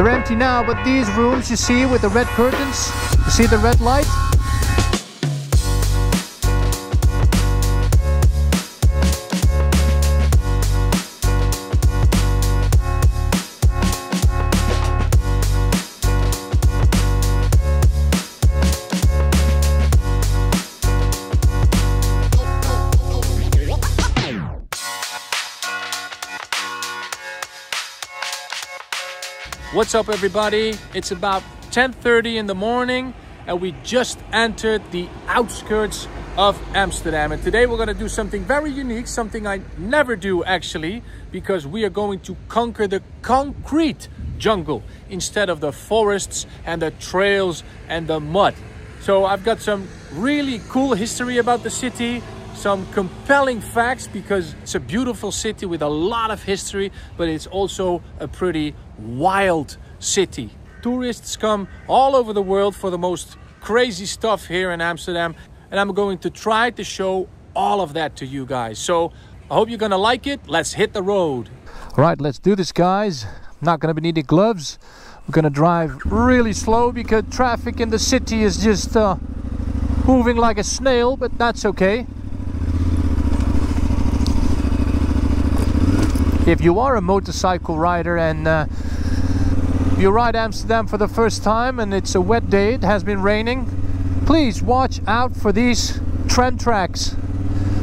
They're empty now, but these rooms you see with the red curtains, you see the red light? What's up everybody? It's about 10:30 in the morning and we just entered the outskirts of Amsterdam. And today we're going to do something very unique, something I never do actually, because we are going to conquer the concrete jungle instead of the forests and the trails and the mud. So I've got some really cool history about the city, some compelling facts, because it's a beautiful city with a lot of history, but it's also a pretty wild city. Tourists come all over the world for the most crazy stuff here in Amsterdam, and I'm going to try to show all of that to you guys. So I hope you're gonna like it. Let's hit the road. All right, let's do this, guys. Not gonna be needing gloves. We're gonna drive really slow because traffic in the city is just moving like a snail, but that's okay. If you are a motorcycle rider and you ride Amsterdam for the first time and it's a wet day, it has been raining, please watch out for these tram tracks.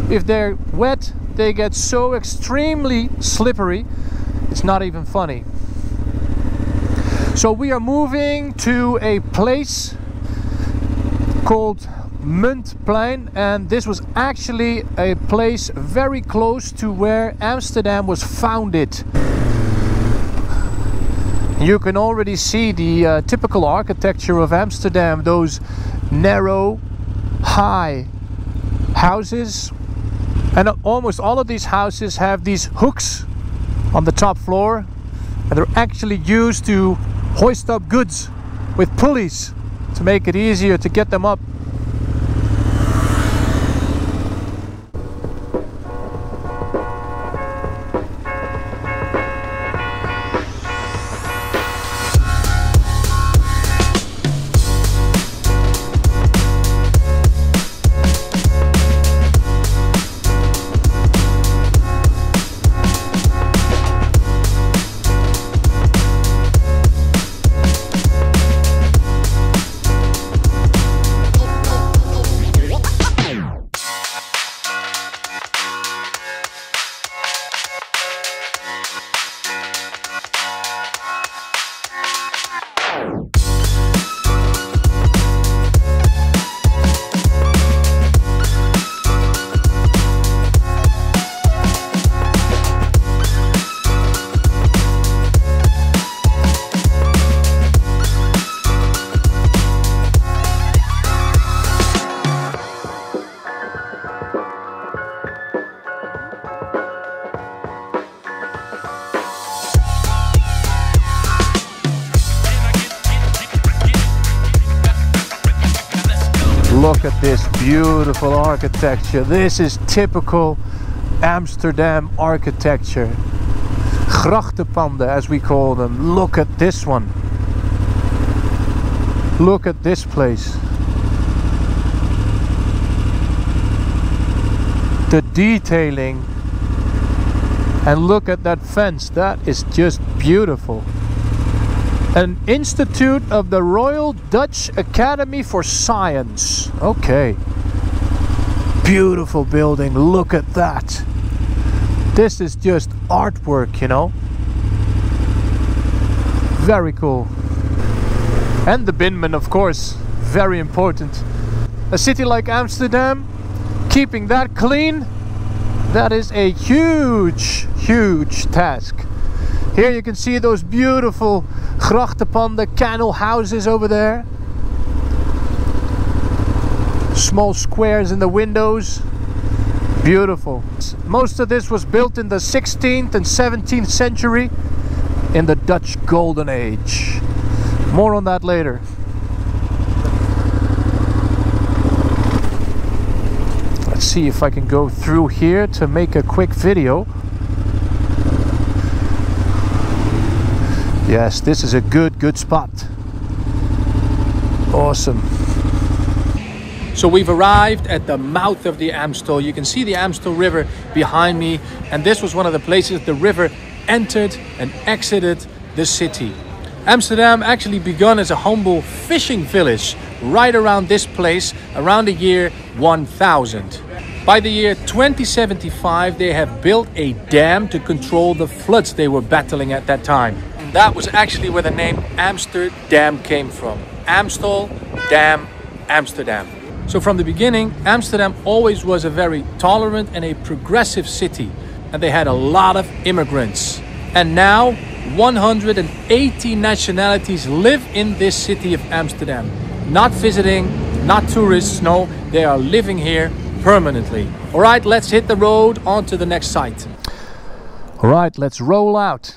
If they're wet, they get so extremely slippery, it's not even funny. So we are moving to a place called Muntplein, and this was actually a place very close to where Amsterdam was founded. You can already see the typical architecture of Amsterdam, those narrow, high houses, and almost all of these houses have these hooks on the top floor, and they're actually used to hoist up goods with pulleys to make it easier to get them up. Look at this beautiful architecture. This is typical Amsterdam architecture. Grachtenpanden, as we call them. Look at this one. Look at this place. The detailing. And look at that fence. That is just beautiful. An institute of the Royal Dutch Academy for Science. Okay. Beautiful building. Look at that. This is just artwork, you know. Very cool. And the Binnenman, of course. Very important. A city like Amsterdam, keeping that clean, that is a huge, huge task. Here you can see those beautiful grachtenpanden, canal houses over there. Small squares in the windows. Beautiful. Most of this was built in the 16th and 17th century in the Dutch Golden Age. More on that later. Let's see if I can go through here to make a quick video. Yes, this is a good spot. Awesome. So we've arrived at the mouth of the Amstel. You can see the Amstel River behind me, and this was one of the places the river entered and exited the city. Amsterdam actually began as a humble fishing village right around this place around the year 1000. By the year 2075, they have built a dam to control the floods they were battling at that time. That was actually where the name Amsterdam came from. Amstel, Dam, Amsterdam. So from the beginning, Amsterdam always was a very tolerant and a progressive city. And they had a lot of immigrants. And now 180 nationalities live in this city of Amsterdam. Not visiting, not tourists, no, they are living here permanently. All right, let's hit the road on to the next site. All right, let's roll out.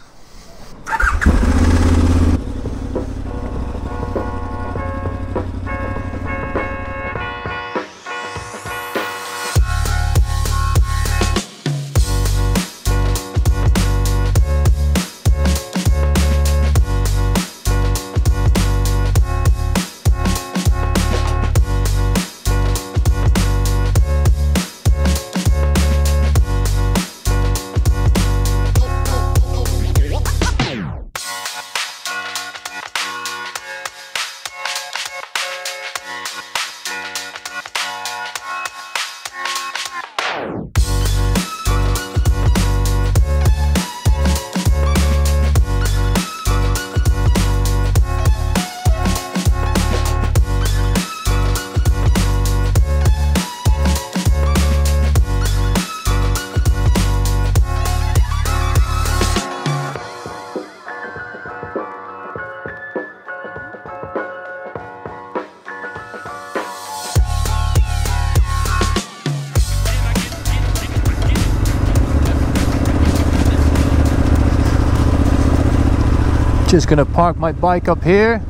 Just gonna park my bike up here.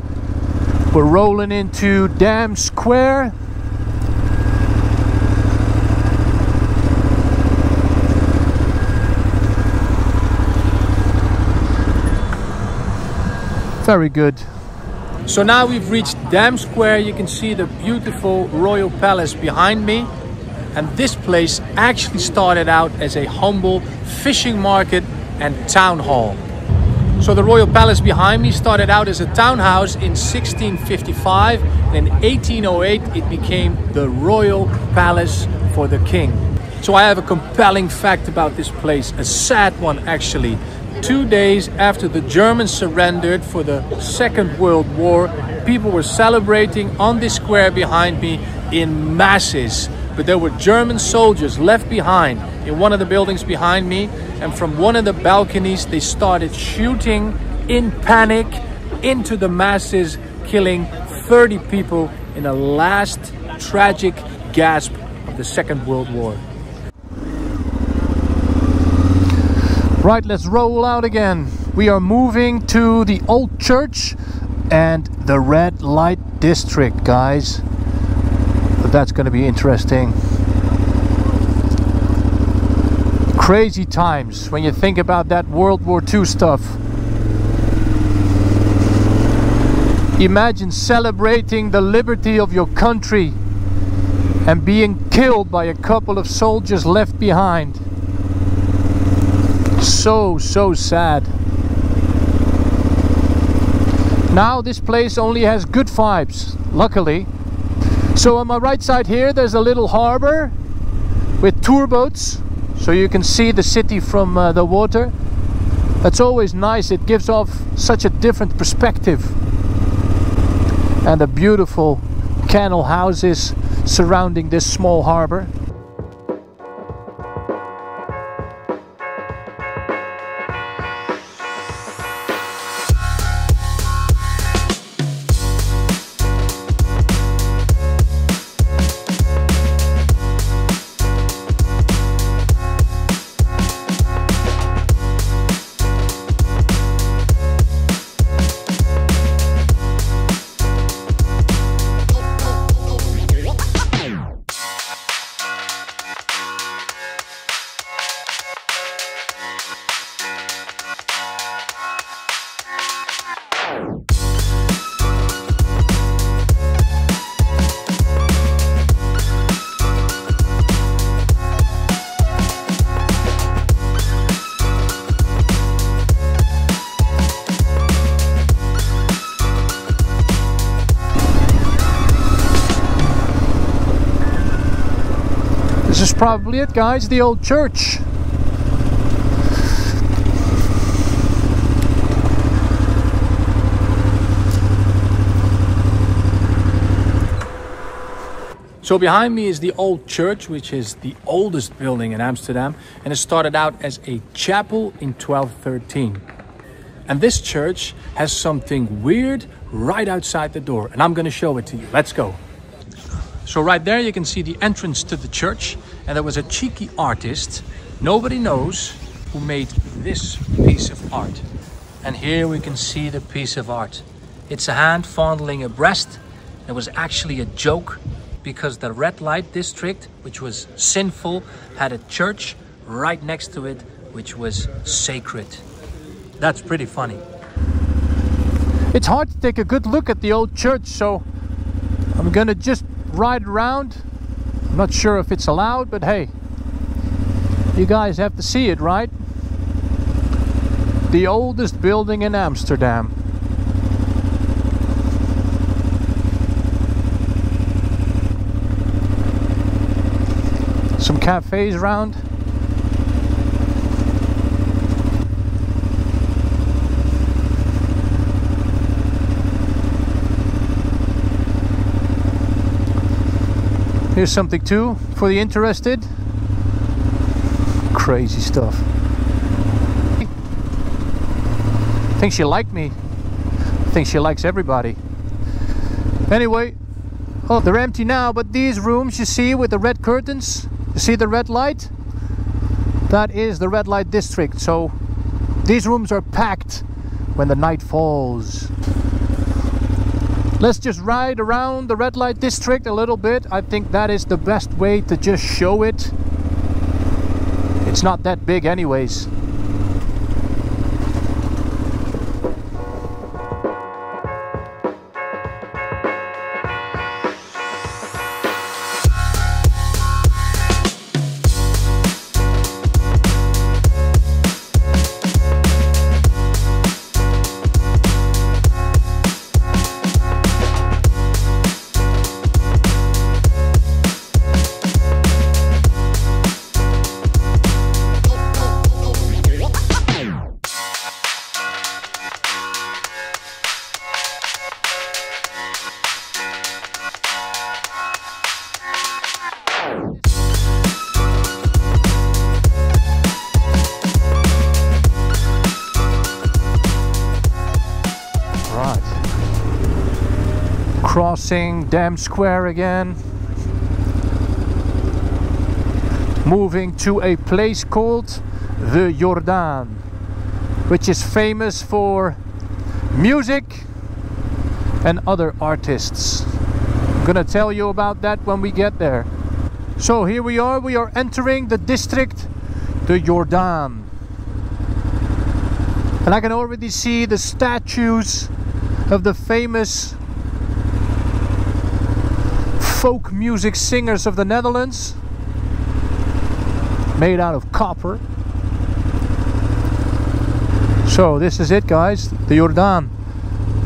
We're rolling into Dam Square. Very good. So now we've reached Dam Square. You can see the beautiful Royal Palace behind me. And this place actually started out as a humble fishing market and town hall. So the Royal Palace behind me started out as a townhouse in 1655, and in 1808 it became the Royal Palace for the King. So I have a compelling fact about this place, a sad one actually. 2 days after the Germans surrendered for the Second World War, people were celebrating on this square behind me in masses. But there were German soldiers left behind in one of the buildings behind me, and from one of the balconies they started shooting in panic into the masses, killing 30 people in a last tragic gasp of the Second World War. Right, let's roll out again. We are moving to the old church and the red light district, guys. But that's going to be interesting. Crazy times when you think about that World War II stuff. Imagine celebrating the liberty of your country and being killed by a couple of soldiers left behind. So sad. Now this place only has good vibes, luckily. So on my right side here there's a little harbor with tour boats, so you can see the city from the water. That's always nice, it gives off such a different perspective. And the beautiful canal houses surrounding this small harbor. probably it, guys, the old church. So behind me is the old church, which is the oldest building in Amsterdam, and it started out as a chapel in 1213. And this church has something weird right outside the door, and I'm going to show it to you. Let's go. So right there you can see the entrance to the church, and there was a cheeky artist, nobody knows, who made this piece of art. And here we can see the piece of art. It's a hand fondling a breast. It was actually a joke, because the red light district, which was sinful, had a church right next to it, which was sacred. That's pretty funny. It's hard to take a good look at the old church, so I'm gonna just ride around. I'm not sure if it's allowed, but hey, you guys have to see it, right? The oldest building in Amsterdam. Some cafes around. Here's something too for the interested. Crazy stuff. I think she liked me. I think she likes everybody. Anyway, oh, they're empty now, but these rooms you see with the red curtains, you see the red light? That is the red light district. So these rooms are packed when the night falls. Let's just ride around the red light district a little bit. I think that is the best way to just show it. It's not that big anyways. Crossing Dam Square again. Moving to a place called the Jordaan, which is famous for music and other artists. I'm gonna tell you about that when we get there. So here we are entering the district, the Jordaan. And I can already see the statues of the famous folk music singers of the Netherlands, made out of copper. So this is it, guys, the Jordaan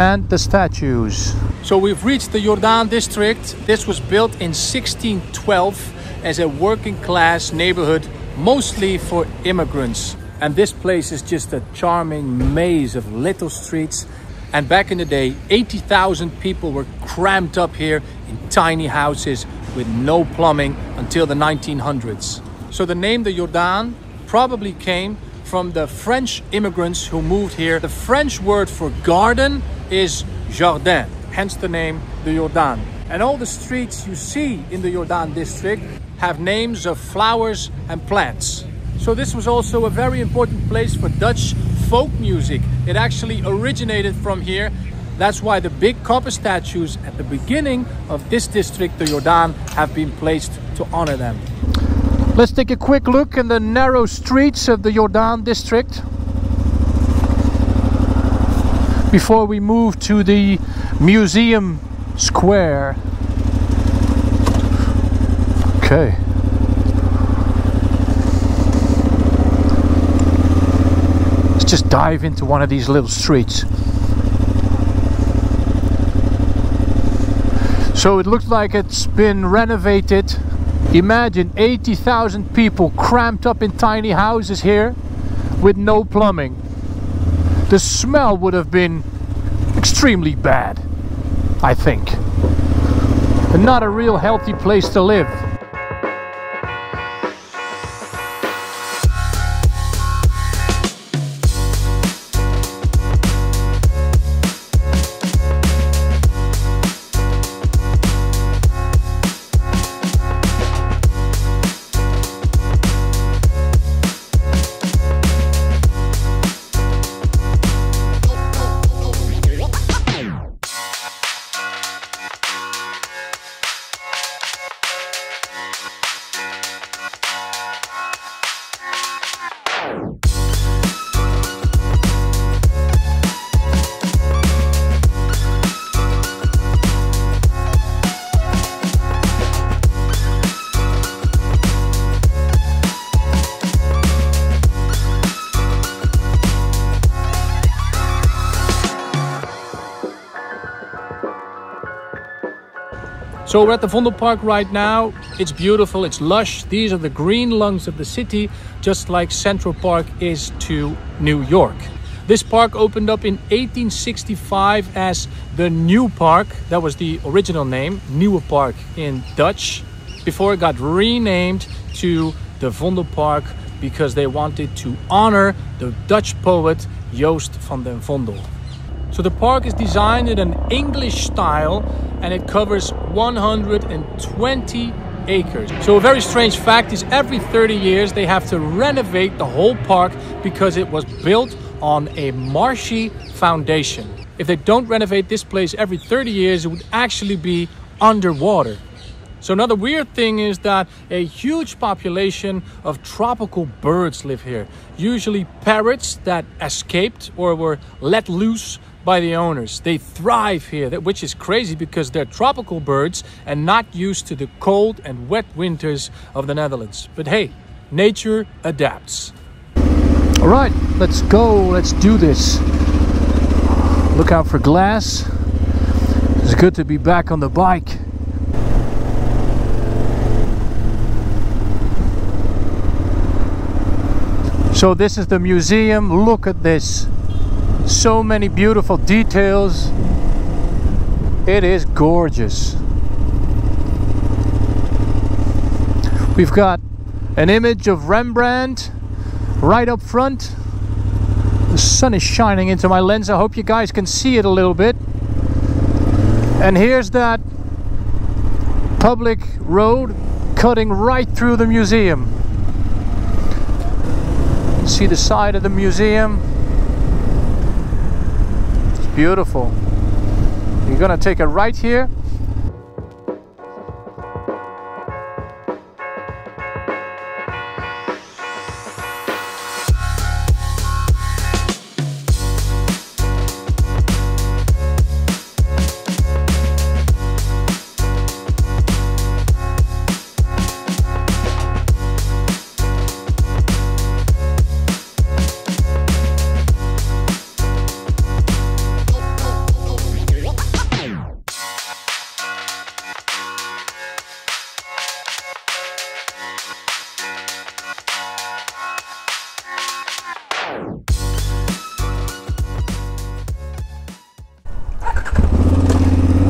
and the statues. So we've reached the Jordaan district. This was built in 1612 as a working class neighborhood, mostly for immigrants. And this place is just a charming maze of little streets. And back in the day, 80,000 people were crammed up here in tiny houses with no plumbing until the 1900s. So the name the Jordaan probably came from the French immigrants who moved here. The French word for garden is jardin, hence the name the Jordaan. And all the streets you see in the Jordaan district have names of flowers and plants. So this was also a very important place for Dutch folk music. It actually originated from here. That's why the big copper statues at the beginning of this district, the Jordaan, have been placed to honor them. Let's take a quick look in the narrow streets of the Jordaan district before we move to the museum square. Okay. Let's just dive into one of these little streets. So it looks like it's been renovated Imagine 80,000 people cramped up in tiny houses here with no plumbing. The smell would have been extremely bad, I think. And not a real healthy place to live. So we're at the Vondelpark right now. It's beautiful, it's lush. These are the green lungs of the city, just like Central Park is to New York. This park opened up in 1865 as the New Park. That was the original name, Nieuwe Park in Dutch, before it got renamed to the Vondelpark because they wanted to honor the Dutch poet Joost van den Vondel. So the park is designed in an English style and it covers 120 acres. So a very strange fact is every 30 years they have to renovate the whole park because it was built on a marshy foundation. If they don't renovate this place every 30 years, it would actually be underwater. So another weird thing is that a huge population of tropical birds live here. Usually parrots that escaped or were let loose by the owners. They thrive here, which is crazy because they're tropical birds and not used to the cold and wet winters of the Netherlands. But hey, nature adapts. All right, let's go. Let's do this. Look out for glass. It's good to be back on the bike. So this is the museum. Look at this. So many beautiful details. It is gorgeous. We've got an image of Rembrandt right up front. The sun is shining into my lens. I hope you guys can see it a little bit. And here's that public road cutting right through the museum. See the side of the museum. It's beautiful. You're gonna take a right here.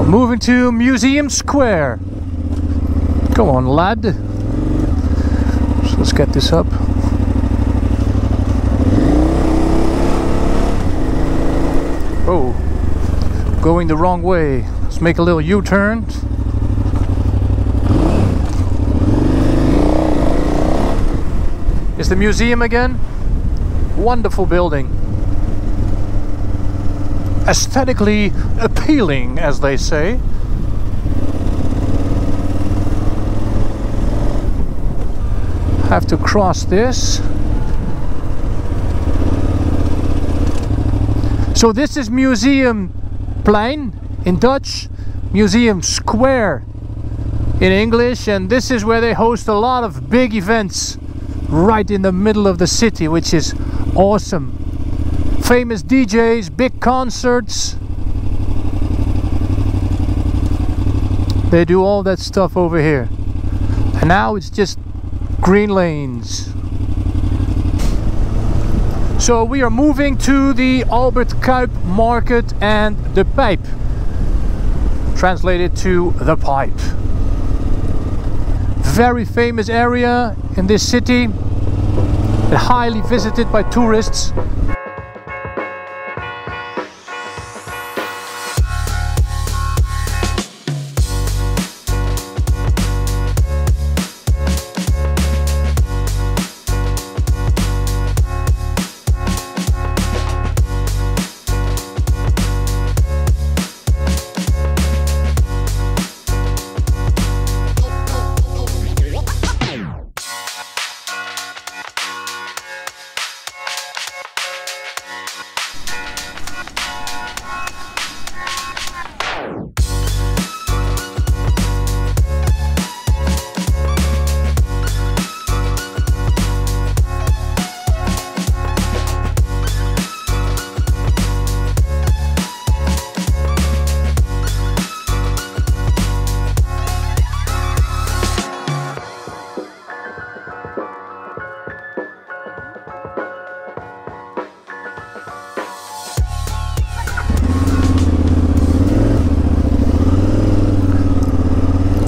Moving to Museum Square. Go on, lad. So let's get this up. Oh, going the wrong way. Let's make a little U-turn. Is the museum again? Wonderful building. Aesthetically appealing, as they say. Have to cross this. So this is Museumplein in Dutch, Museum Square in English, and this is where they host a lot of big events right in the middle of the city, which is awesome. Famous DJs, big concerts. They do all that stuff over here. Now it's just green lanes. So we are moving to the Albert Kuip market and the Pijp, translated to the pipe. Very famous area in this city, highly visited by tourists.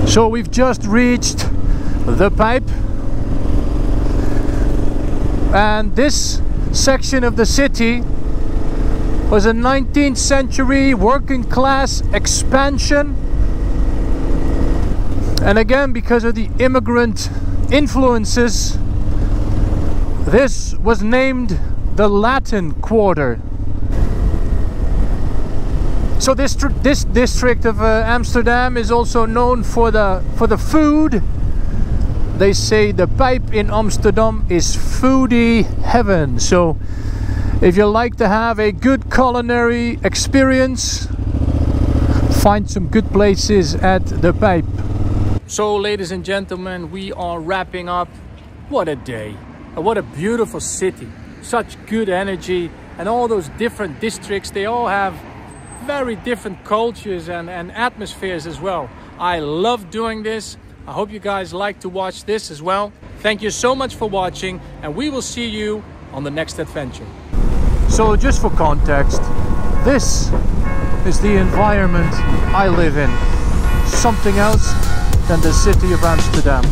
So we've just reached the Pijp, and this section of the city was a 19th century working class expansion, and again, because of the immigrant influences, this was named the Latin Quarter. So this district of Amsterdam is also known for the food. They say the Pijp in Amsterdam is foodie heaven. So if you like to have a good culinary experience, find some good places at the Pijp. So ladies and gentlemen, we are wrapping up. What a day. What a beautiful city. Such good energy, and all those different districts, they all have very different cultures and atmospheres as well. I love doing this. I hope you guys like to watch this as well. Thank you so much for watching, and we will see you on the next adventure. So just for context, this is the environment I live in. Something else than the city of Amsterdam.